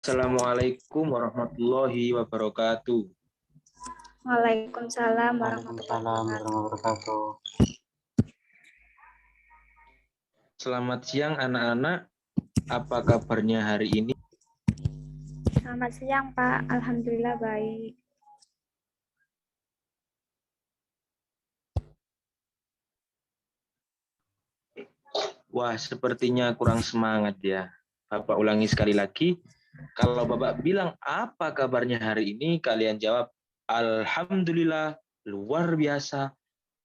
Assalamualaikum warahmatullahi wabarakatuh. Waalaikumsalam warahmatullahi Waalaikumsalam wabarakatuh. warahmatullahi wabarakatuh. Selamat siang anak-anak. Apa kabarnya hari ini? Selamat siang, Pak. Alhamdulillah baik. Wah, sepertinya kurang semangat ya. Bapak ulangi sekali lagi. Kalau Bapak bilang apa kabarnya hari ini, kalian jawab Alhamdulillah, luar biasa.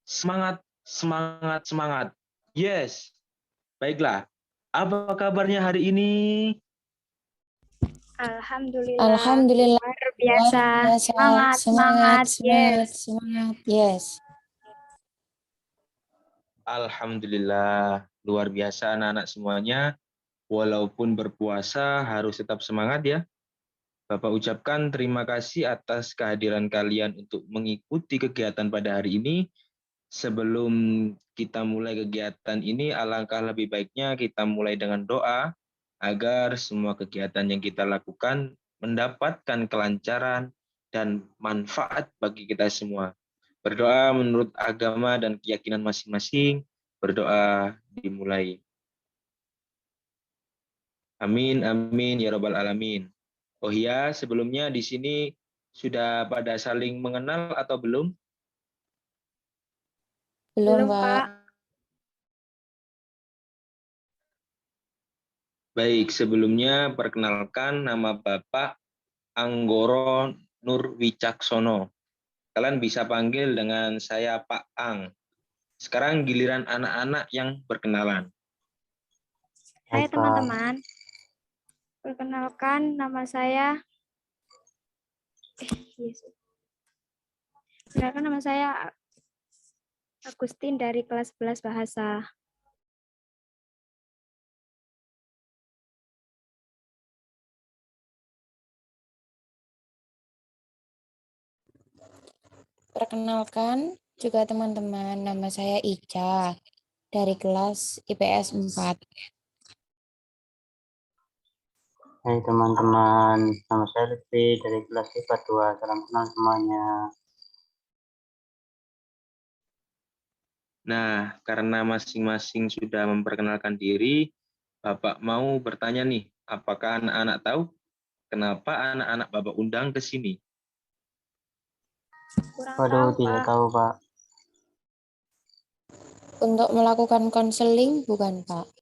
Semangat, semangat, semangat. Yes. Baiklah. Apa kabarnya hari ini? Alhamdulillah. Alhamdulillah, Luar biasa. semangat, Semangat. Yes. semangat, yes. Alhamdulillah, luar biasa anak-anak semuanya. Walaupun berpuasa harus tetap semangat ya. Bapak ucapkan terima kasih atas kehadiran kalian untuk mengikuti kegiatan pada hari ini. Sebelum kita mulai kegiatan ini, alangkah lebih baiknya kita mulai dengan doa agar semua kegiatan yang kita lakukan mendapatkan kelancaran dan manfaat bagi kita semua. Berdoa menurut agama dan keyakinan masing-masing. Berdoa dimulai. Amin, amin, ya Rabbal Alamin. Oh iya, sebelumnya di sini sudah pada saling mengenal atau belum? Belum, Belum, Pak. Pak. Baik, sebelumnya perkenalkan nama Bapak Anggoro Nur Wicaksono. Kalian bisa panggil dengan saya Pak Ang. Sekarang giliran anak-anak yang berkenalan. Hai Baik, Pak. teman-teman. Perkenalkan nama saya Perkenalkan nama saya Agustin dari kelas 11 bahasa. Perkenalkan juga teman-teman, nama saya Ica dari kelas IPS 4. Hai teman-teman, nama saya Lutfi dari kelas IPA 2. Salam kenal semuanya. Nah, karena masing-masing sudah memperkenalkan diri, Bapak mau bertanya nih, apakah anak-anak tahu kenapa anak-anak Bapak undang ke sini? Kurang Waduh, tahu, tidak Pak. tahu, Pak. Untuk melakukan konseling, bukan, Pak?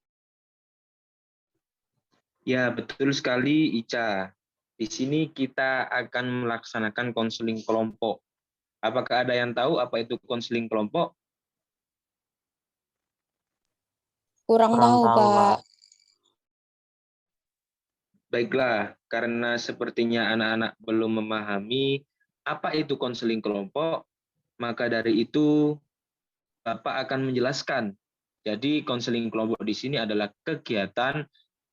Ya, betul sekali, Ica. Di sini kita akan melaksanakan konseling kelompok. Apakah ada yang tahu apa itu konseling kelompok? Kurang Kurang tahu, tahu, Pak. Pak. Baiklah, karena sepertinya anak-anak belum memahami apa itu konseling kelompok, maka dari itu Bapak akan menjelaskan. Jadi konseling kelompok di sini adalah kegiatan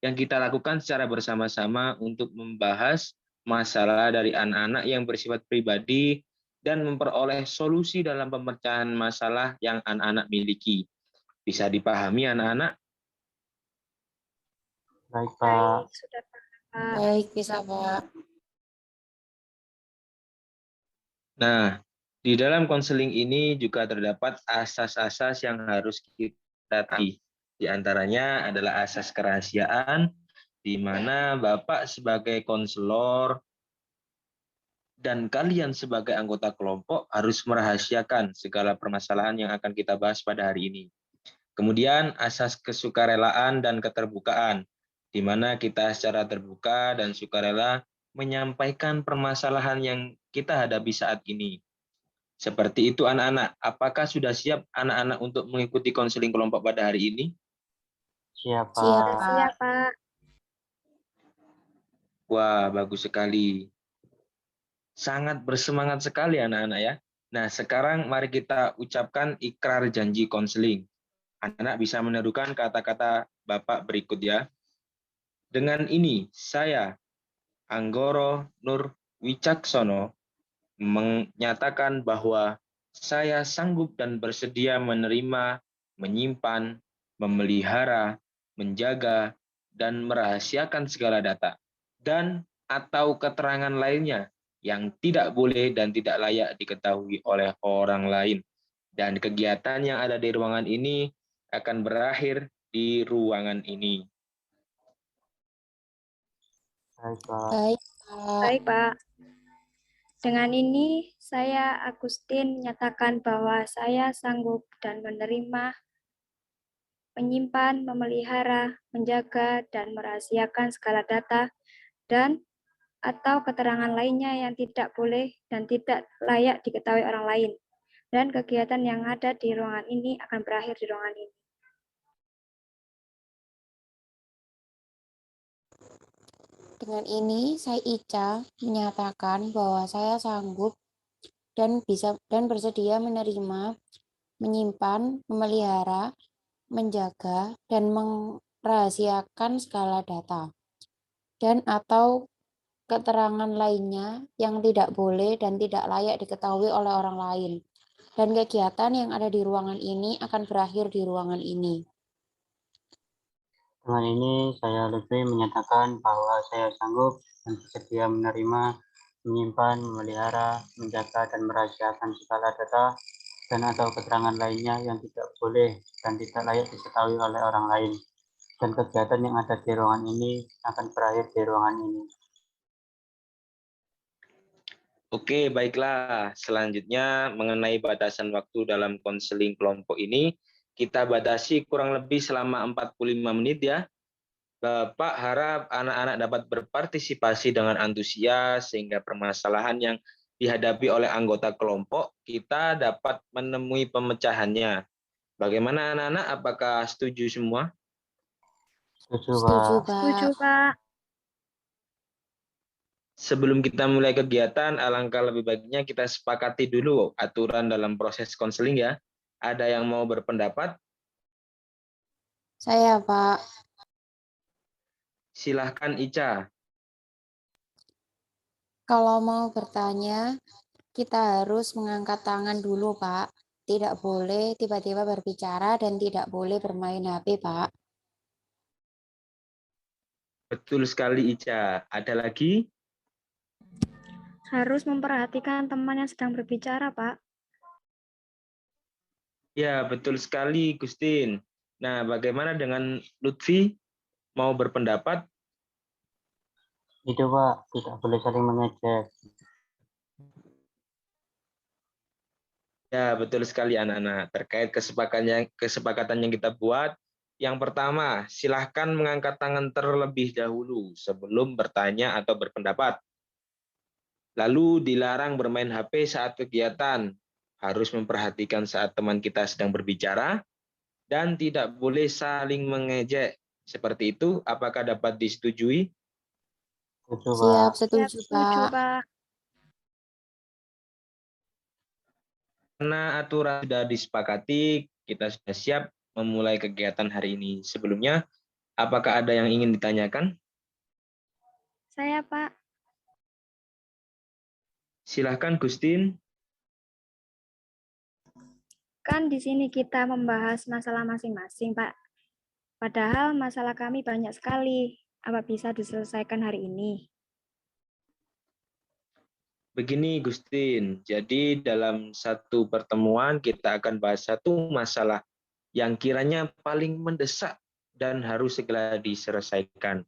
yang kita lakukan secara bersama-sama untuk membahas masalah dari anak-anak yang bersifat pribadi dan memperoleh solusi dalam pemecahan masalah yang anak-anak miliki. Bisa dipahami anak-anak? Baik, Pak. Baik, sudah paham, Pak. Baik, bisa, Pak. Nah, di dalam konseling ini juga terdapat asas-asas yang harus kita taati. Di antaranya adalah asas kerahasiaan, di mana Bapak sebagai konselor dan kalian sebagai anggota kelompok harus merahasiakan segala permasalahan yang akan kita bahas pada hari ini. Kemudian asas kesukarelaan dan keterbukaan, di mana kita secara terbuka dan sukarela menyampaikan permasalahan yang kita hadapi saat ini. Seperti itu anak-anak. Apakah sudah siap anak-anak untuk mengikuti konseling kelompok pada hari ini? Siap, Siap, Pak. Siap, Pak. Pak. Wah, bagus sekali. Sangat bersemangat sekali anak-anak ya. Nah, sekarang mari kita ucapkan ikrar janji konseling. Anak-anak bisa menirukan kata-kata Bapak berikut ya. Dengan ini, saya, Anggoro Nur Wicaksono, menyatakan bahwa saya sanggup dan bersedia menerima, menyimpan, memelihara, menjaga, dan merahasiakan segala data, dan atau keterangan lainnya yang tidak boleh dan tidak layak diketahui oleh orang lain. Dan kegiatan yang ada di ruangan ini akan berakhir di ruangan ini. Baik, Pak. Baik, Pak. Baik, Pak. Dengan ini, saya Agustin menyatakan bahwa saya sanggup dan menerima, menyimpan, memelihara, menjaga, dan merahasiakan segala data dan atau keterangan lainnya yang tidak boleh dan tidak layak diketahui orang lain. Dan kegiatan yang ada di ruangan ini akan berakhir di ruangan ini. Dengan ini, saya Ica menyatakan bahwa saya sanggup dan bersedia menerima, menyimpan, memelihara, menjaga, dan merahasiakan segala data dan atau keterangan lainnya yang tidak boleh dan tidak layak diketahui oleh orang lain. Dan kegiatan yang ada di ruangan ini akan berakhir di ruangan ini. Dengan ini saya Lutfi menyatakan bahwa saya sanggup dan bersedia menerima, menyimpan, memelihara, menjaga, dan merahasiakan segala data dan atau keterangan lainnya yang tidak boleh dan tidak layak diketahui oleh orang lain. Dan kegiatan yang ada di ruangan ini akan berakhir di ruangan ini. Oke, baiklah. Selanjutnya mengenai batasan waktu dalam konseling kelompok ini, kita batasi kurang lebih selama 45 menit ya. Bapak harap anak-anak dapat berpartisipasi dengan antusias sehingga permasalahan yang dihadapi oleh anggota kelompok kita dapat menemui pemecahannya. Bagaimana anak-anak? Apakah setuju semua? Setuju, Setuju, Pak. Setuju, Pak. Pak. Sebelum kita mulai kegiatan, alangkah lebih baiknya kita sepakati dulu aturan dalam proses konseling ya. Ada yang mau berpendapat? Saya, Pak. Silahkan Ica. Kalau mau bertanya, kita harus mengangkat tangan dulu, Pak. Tidak boleh tiba-tiba berbicara dan tidak boleh bermain HP, Pak. Betul sekali Ica. Ada lagi? Harus memperhatikan teman yang sedang berbicara, Pak. Ya, betul sekali Gustin. Nah, bagaimana dengan Lutfi? Mau berpendapat? Itu, Pak, tidak boleh saling mengejek. Ya, betul sekali anak-anak. Terkait kesepakatan yang kita buat, yang pertama, silahkan mengangkat tangan terlebih dahulu sebelum bertanya atau berpendapat. Lalu dilarang bermain HP saat kegiatan, harus memperhatikan saat teman kita sedang berbicara, dan tidak boleh saling mengejek. Seperti itu, apakah dapat disetujui? Setuju, Siap, Pak. Siap, setuju, setuju, Pak. Pak. Karena aturan sudah disepakati, kita sudah siap memulai kegiatan hari ini. Sebelumnya, apakah ada yang ingin ditanyakan? Saya, Pak. Silahkan Gustin. Kan di sini kita membahas masalah masing-masing, Pak. Padahal masalah kami banyak sekali. Apa bisa diselesaikan hari ini? Begini Gustin, jadi dalam satu pertemuan kita akan bahas satu masalah yang kiranya paling mendesak dan harus segera diselesaikan.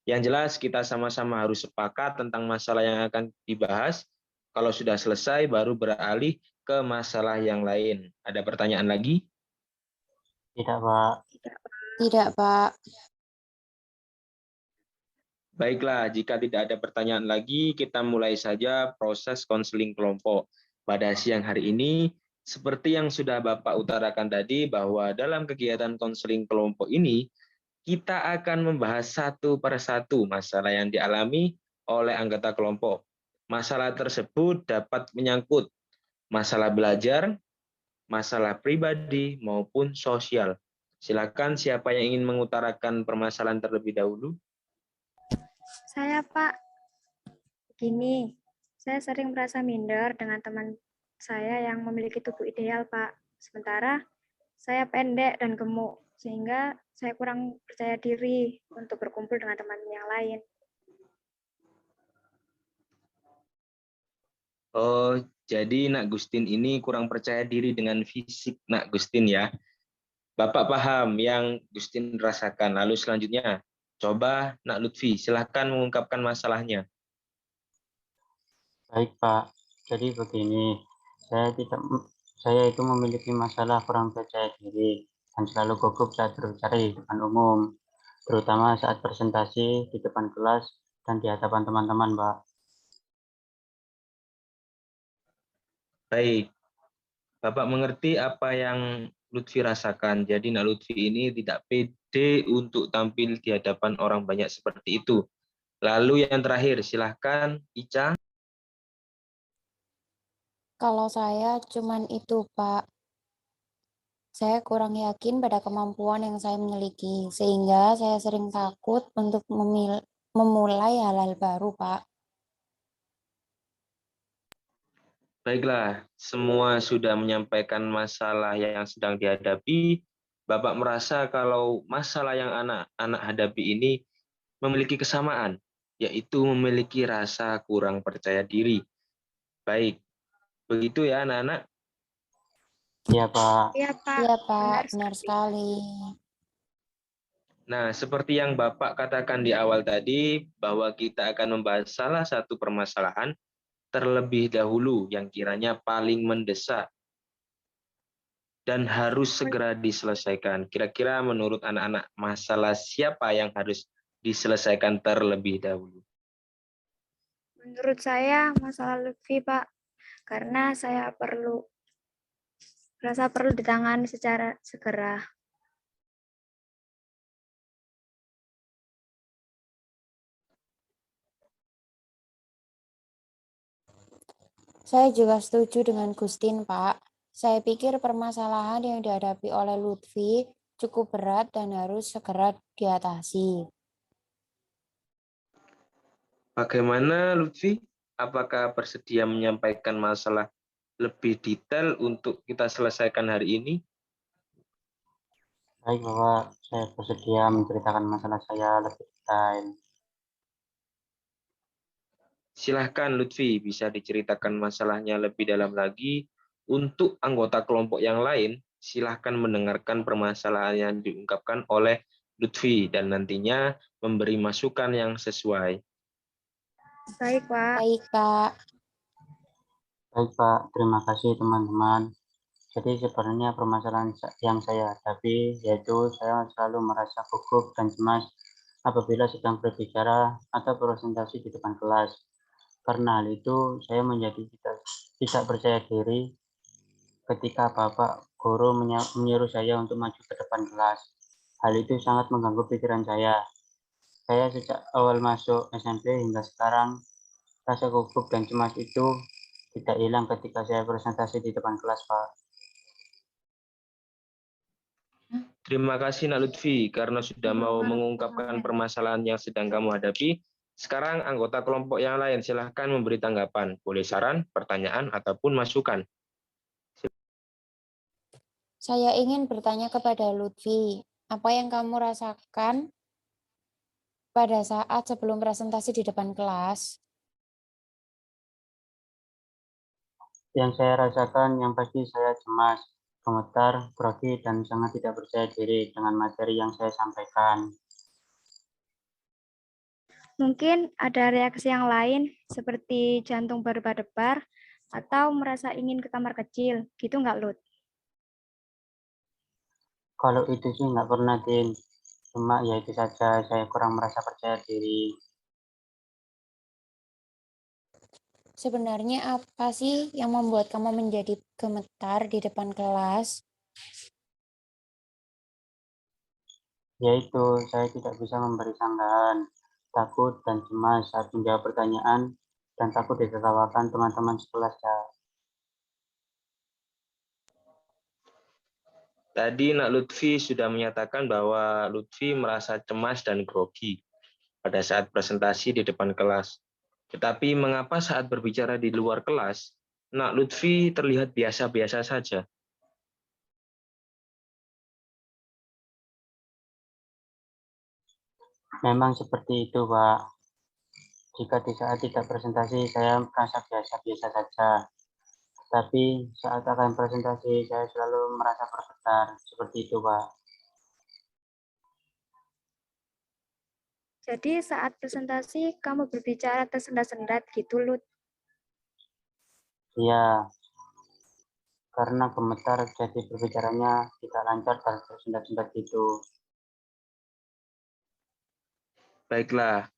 Yang jelas kita sama-sama harus sepakat tentang masalah yang akan dibahas. Kalau sudah selesai baru beralih ke masalah yang lain. Ada pertanyaan lagi? Tidak, Pak. Tidak, Pak. Baiklah, jika tidak ada pertanyaan lagi, kita mulai saja proses konseling kelompok. Pada siang hari ini, seperti yang sudah Bapak utarakan tadi, bahwa dalam kegiatan konseling kelompok ini, kita akan membahas satu per satu masalah yang dialami oleh anggota kelompok. Masalah tersebut dapat menyangkut masalah belajar, masalah pribadi, maupun sosial. Silakan siapa yang ingin mengutarakan permasalahan terlebih dahulu. Saya, Pak. Begini, saya sering merasa minder dengan teman saya yang memiliki tubuh ideal, Pak. Sementara saya pendek dan gemuk, sehingga saya kurang percaya diri untuk berkumpul dengan teman yang lain. Oh, jadi Nak Gustin ini kurang percaya diri dengan fisik Nak Gustin ya. Bapak paham yang Gustin rasakan. Lalu selanjutnya, coba Nak Lutfi, silahkan mengungkapkan masalahnya. Baik, Pak. Jadi begini, saya itu memiliki masalah kurang percaya diri dan selalu gugup saat berbicara di depan umum, terutama saat presentasi di depan kelas dan di hadapan teman-teman, Pak. Baik, Bapak mengerti apa yang Lutfi rasakan. Jadi Nak Lutfi ini tidak pede untuk tampil di hadapan orang banyak seperti itu. Lalu yang terakhir, silahkan Ica. Kalau saya cuman itu, Pak. Saya kurang yakin pada kemampuan yang saya miliki, sehingga saya sering takut untuk memulai hal-hal baru, Pak. Baiklah, semua sudah menyampaikan masalah yang sedang dihadapi. Bapak merasa kalau masalah yang anak-anak hadapi ini memiliki kesamaan, yaitu memiliki rasa kurang percaya diri. Baik, begitu ya anak-anak. Iya, Pak. Iya, Pak. Iya, Pak, Benar benar sekali. sekali. Nah, seperti yang Bapak katakan di awal tadi, bahwa kita akan membahas salah satu permasalahan terlebih dahulu yang kiranya paling mendesak dan harus segera diselesaikan. Kira-kira menurut anak-anak, masalah siapa yang harus diselesaikan terlebih dahulu? Menurut saya masalah Lutfi, Pak, karena saya merasa perlu ditangani secara segera. Saya juga setuju dengan Gustin, Pak. Saya pikir permasalahan yang dihadapi oleh Lutfi cukup berat dan harus segera diatasi. Bagaimana Lutfi? Apakah bersedia menyampaikan masalah lebih detail untuk kita selesaikan hari ini? Baik, Bapak. Saya bersedia menceritakan masalah saya lebih detail. Silahkan Lutfi, bisa diceritakan masalahnya lebih dalam lagi. Untuk anggota kelompok yang lain, silahkan mendengarkan permasalahan yang diungkapkan oleh Lutfi dan nantinya memberi masukan yang sesuai. Baik, Pak. Baik, Pak. Baik, Pak. Terima kasih, teman-teman. Jadi sebenarnya permasalahan yang saya hadapi yaitu saya selalu merasa gugup dan cemas apabila sedang berbicara atau presentasi di depan kelas. Karena hal itu saya menjadi tidak percaya diri ketika Bapak guru menyuruh saya untuk maju ke depan kelas. Hal itu sangat mengganggu pikiran saya. Saya sejak awal masuk SMP hingga sekarang rasa gugup dan cemas itu tidak hilang ketika saya presentasi di depan kelas, Pak. Terima kasih Nak Lutfi karena sudah mau mengungkapkan permasalahan yang sedang kamu hadapi. Sekarang anggota kelompok yang lain silahkan memberi tanggapan, boleh saran, pertanyaan, ataupun masukan. Saya ingin bertanya kepada Lutfi, apa yang kamu rasakan pada saat sebelum presentasi di depan kelas? Yang saya rasakan yang pasti saya cemas, gemetar, grogi, dan sangat tidak percaya diri dengan materi yang saya sampaikan. Mungkin ada reaksi yang lain seperti jantung berdebar-debar atau merasa ingin ke kamar kecil. Gitu nggak, Lut? Kalau itu sih nggak pernah, Din. Cuma ya itu saja, saya kurang merasa percaya diri. Sebenarnya apa sih yang membuat kamu menjadi gemetar di depan kelas? Yaitu saya tidak bisa memberi sanggahan, takut dan cemas saat menjawab pertanyaan, dan takut ditertawakan teman-teman sekelas saya. Tadi Nak Lutfi sudah menyatakan bahwa Lutfi merasa cemas dan grogi pada saat presentasi di depan kelas. Tetapi mengapa saat berbicara di luar kelas, Nak Lutfi terlihat biasa-biasa saja? Memang seperti itu, Pak. Jika di saat tidak presentasi, saya merasa biasa-biasa saja. Tapi saat akan presentasi, saya selalu merasa bergetar. Seperti itu, Pak. Jadi saat presentasi kamu berbicara tersendat-sendat gitu, Lut. Iya, karena gemetar jadi berbicaranya tidak lancar dan tersendat-sendat gitu. Baiklah,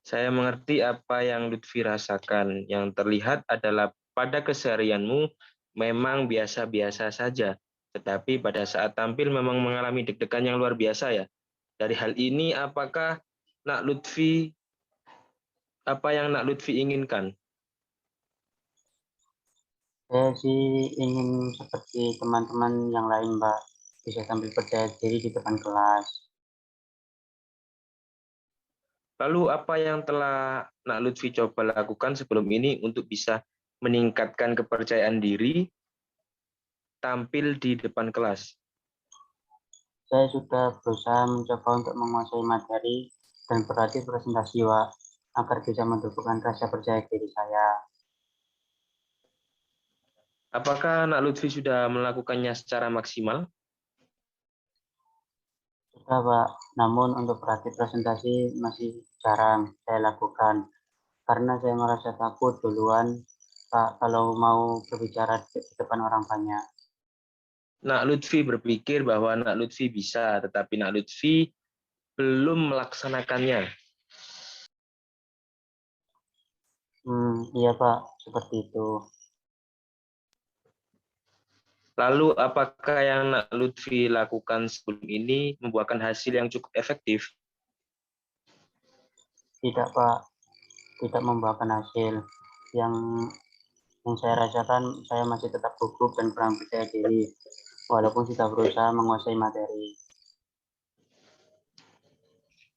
saya mengerti apa yang Lutfi rasakan. Yang terlihat adalah pada keseharianmu memang biasa-biasa saja, tetapi pada saat tampil memang mengalami deg-degan yang luar biasa ya. Dari hal ini, apakah Nak Lutfi apa yang Nak Lutfi inginkan? Saya sih ingin seperti teman-teman yang lain, Mbak. Bisa tampil percaya diri di depan kelas. Lalu apa yang telah Nak Lutfi coba lakukan sebelum ini untuk bisa meningkatkan kepercayaan diri tampil di depan kelas? Saya sudah berusaha mencoba untuk menguasai materi dan berlatih presentasi, Pak, agar bisa menumbuhkan rasa percaya diri saya. Apakah Nak Lutfi sudah melakukannya secara maksimal? Sudah, Pak. Namun untuk berlatih presentasi masih jarang saya lakukan. Karena saya merasa takut duluan, Pak, kalau mau berbicara di depan orang banyak. Nak Lutfi berpikir bahwa Nak Lutfi bisa, tetapi Nak Lutfi belum melaksanakannya. Iya, Pak, seperti itu. Lalu apakah yang Nak Lutfi lakukan sebelum ini membuahkan hasil yang cukup efektif? Tidak, Pak, tidak membuahkan hasil. Yang saya rasakan, saya masih tetap gugup dan kurang percaya diri, walaupun sudah berusaha menguasai materi.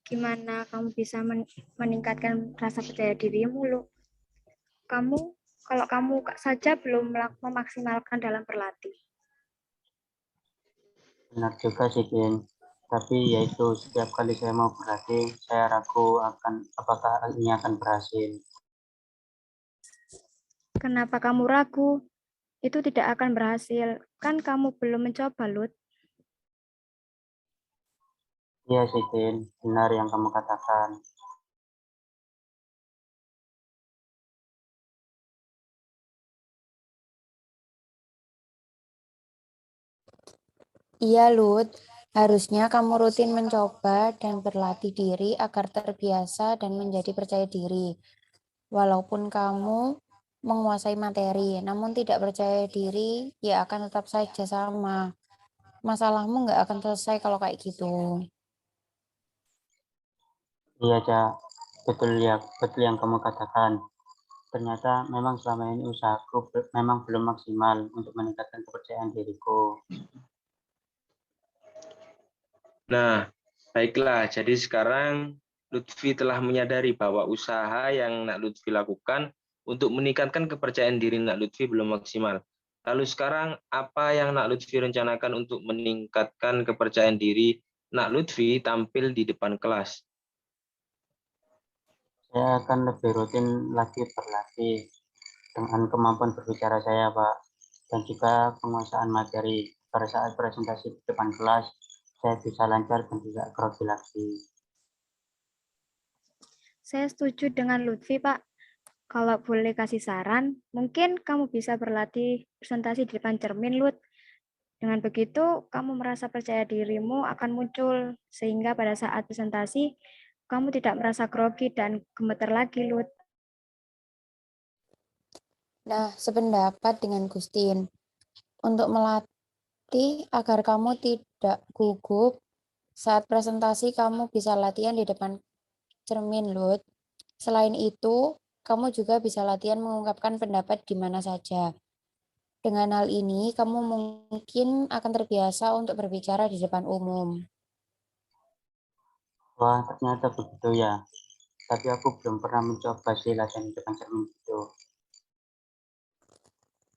Gimana kamu bisa meningkatkan rasa percaya dirimu, Lut? Kalau kamu saja belum memaksimalkan dalam berlatih. Benar juga sih, Din. Tapi yaitu setiap kali saya mau berlatih, saya ragu apakah ini akan berhasil. Kenapa kamu ragu? Itu tidak akan berhasil. Kan kamu belum mencoba, Lut. Iya sih, Din. Benar yang kamu katakan. Iya, Lut. Harusnya kamu rutin mencoba dan berlatih diri agar terbiasa dan menjadi percaya diri. Walaupun kamu menguasai materi, namun tidak percaya diri, ya akan tetap saja sama. Masalahmu nggak akan selesai kalau kayak gitu. Iya, Cak. Betul ya, betul yang kamu katakan. Ternyata memang selama ini usahaku memang belum maksimal untuk meningkatkan kepercayaan diriku. Nah, baiklah. Jadi sekarang Lutfi telah menyadari bahwa usaha yang Nak Lutfi lakukan untuk meningkatkan kepercayaan diri Nak Lutfi belum maksimal. Lalu sekarang apa yang Nak Lutfi rencanakan untuk meningkatkan kepercayaan diri Nak Lutfi tampil di depan kelas? Saya akan lebih rutin lagi berlatih dengan kemampuan berbicara saya, Pak, dan juga penguasaan materi. Pada saat presentasi di depan kelas, saya bisa lancar dan tidak grogi lagi. Saya setuju dengan Lutfi, Pak. Kalau boleh kasih saran, mungkin kamu bisa berlatih presentasi di depan cermin, Lut. Dengan begitu, kamu merasa percaya dirimu akan muncul, sehingga pada saat presentasi, kamu tidak merasa grogi dan gemeter lagi, Lut. Nah, sependapat dengan Gustin. Untuk melatih agar kamu tidak gugup saat presentasi, kamu bisa latihan di depan cermin, Lut. Selain itu, kamu juga bisa latihan mengungkapkan pendapat di mana saja. Dengan hal ini, kamu mungkin akan terbiasa untuk berbicara di depan umum. Wah, ternyata begitu ya. Tapi aku belum pernah mencoba sih latihan di depan cermin itu.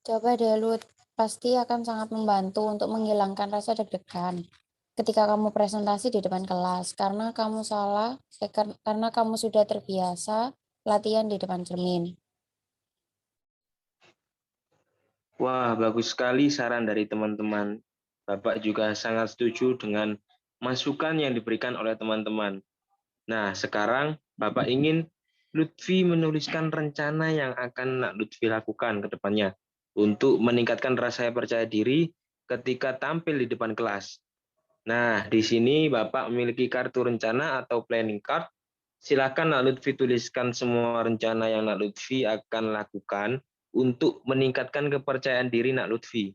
Coba deh, Lut. Pasti akan sangat membantu untuk menghilangkan rasa deg-degan ketika kamu presentasi di depan kelas. Karena kamu sudah terbiasa latihan di depan cermin. Wah, bagus sekali saran dari teman-teman. Bapak juga sangat setuju dengan masukan yang diberikan oleh teman-teman. Nah, sekarang Bapak ingin Lutfi menuliskan rencana yang akan Nak Lutfi lakukan ke depannya untuk meningkatkan rasa percaya diri ketika tampil di depan kelas. Nah, di sini Bapak memiliki kartu rencana atau planning card. Silakan Nak Lutfi tuliskan semua rencana yang Nak Lutfi akan lakukan untuk meningkatkan kepercayaan diri Nak Lutfi.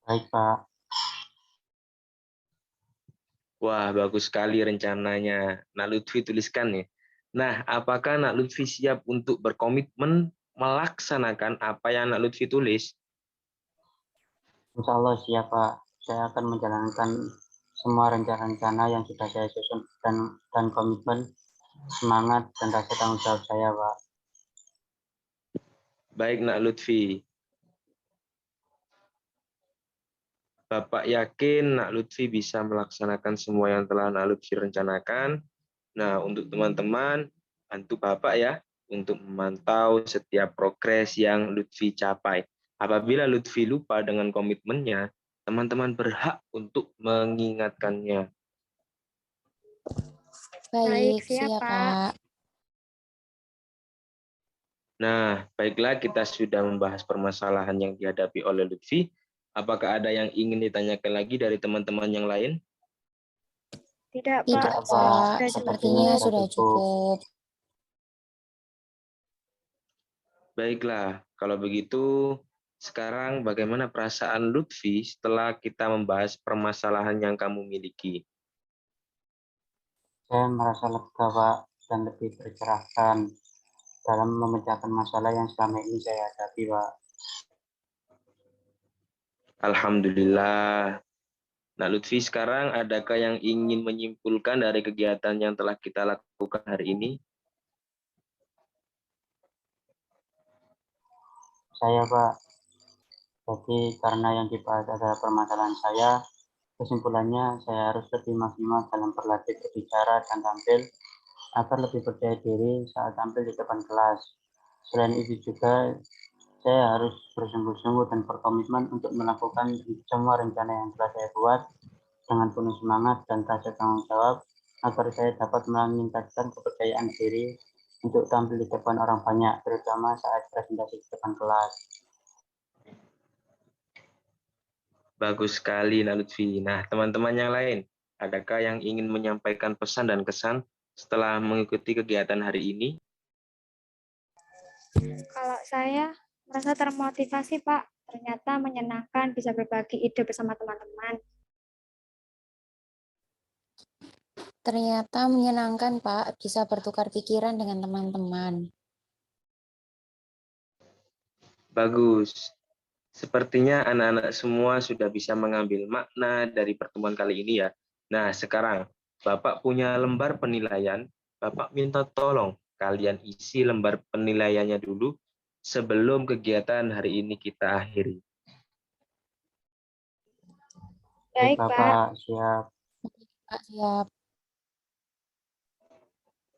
Baik, Pak. Wah, bagus sekali rencananya. Nak Lutfi tuliskan ya. Nah, apakah Nak Lutfi siap untuk berkomitmen melaksanakan apa yang Nak Lutfi tulis? Insya Allah siap, Pak. Saya akan menjalankan semua rencana-rencana yang sudah saya susun dan komitmen, semangat, dan rasa tanggung jawab saya, Pak. Baik, Nak Lutfi. Bapak yakin Nak Lutfi bisa melaksanakan semua yang telah Nak Lutfi rencanakan. Nah, untuk teman-teman, bantu Bapak ya untuk memantau setiap progres yang Lutfi capai. Apabila Lutfi lupa dengan komitmennya, teman-teman berhak untuk mengingatkannya. Baik, siap, siap, Pak. Pak. Nah, baiklah kita sudah membahas permasalahan yang dihadapi oleh Lutfi. Apakah ada yang ingin ditanyakan lagi dari teman-teman yang lain? Tidak, Tidak, Pak. Pak. Sudah Sepertinya cukup. sudah cukup. Baiklah, kalau begitu sekarang bagaimana perasaan Lutfi setelah kita membahas permasalahan yang kamu miliki? Saya merasa lega, Pak, dan lebih tercerahkan dalam memecahkan masalah yang selama ini saya hadapi, Pak. Alhamdulillah. Nah, Lutfi, sekarang adakah yang ingin menyimpulkan dari kegiatan yang telah kita lakukan hari ini? Saya, Pak, jadi karena yang dibahas adalah permasalahan saya, kesimpulannya saya harus lebih maksimal dalam berlatih berbicara dan tampil agar lebih percaya diri saat tampil di depan kelas. Selain itu juga, saya harus bersungguh-sungguh dan berkomitmen untuk melakukan semua rencana yang telah saya buat dengan penuh semangat dan rasa tanggung jawab agar saya dapat meningkatkan kepercayaan diri untuk tampil di depan orang banyak, terutama saat presentasi di depan kelas. Bagus sekali, Nak Lutfi. Nah, teman-teman yang lain, adakah yang ingin menyampaikan pesan dan kesan setelah mengikuti kegiatan hari ini? Kalau saya merasa termotivasi, Pak. Ternyata menyenangkan bisa berbagi ide bersama teman-teman. Ternyata menyenangkan, Pak, bisa bertukar pikiran dengan teman-teman. Bagus. Sepertinya anak-anak semua sudah bisa mengambil makna dari pertemuan kali ini ya. Nah, sekarang Bapak punya lembar penilaian. Bapak minta tolong kalian isi lembar penilaiannya dulu sebelum kegiatan hari ini kita akhiri. Baik, Pak. Bapak, siap. Pak, siap.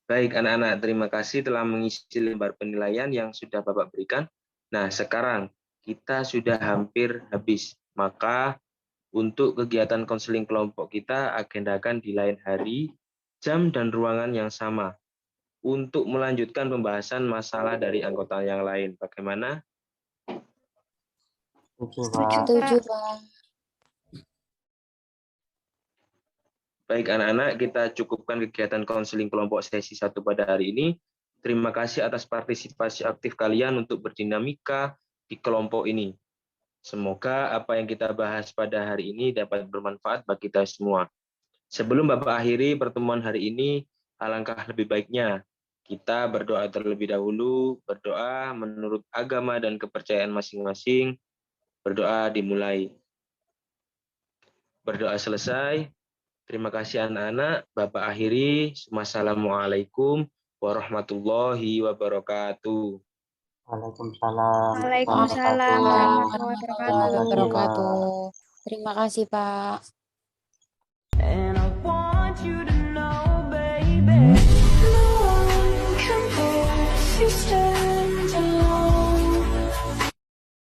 Baik, anak-anak, terima kasih telah mengisi lembar penilaian yang sudah Bapak berikan. Nah, sekarang kita sudah hampir habis. Maka untuk kegiatan konseling kelompok kita agendakan di lain hari, jam dan ruangan yang sama untuk melanjutkan pembahasan masalah dari anggota yang lain. Bagaimana? Setuju, Pak. Baik anak-anak, kita cukupkan kegiatan konseling kelompok sesi 1 pada hari ini. Terima kasih atas partisipasi aktif kalian untuk berdinamika di kelompok ini. Semoga apa yang kita bahas pada hari ini dapat bermanfaat bagi kita semua. Sebelum Bapak akhiri pertemuan hari ini, alangkah lebih baiknya kita berdoa terlebih dahulu, berdoa menurut agama dan kepercayaan masing-masing. Berdoa dimulai. Berdoa selesai. Terima kasih anak-anak. Bapak akhiri. Wassalamualaikum warahmatullahi wabarakatuh. Waalaikumsalam. Waalaikumsalam warahmatullahi wabarakatuh. Terima kasih, Pak. And I want you to know, baby, no one future.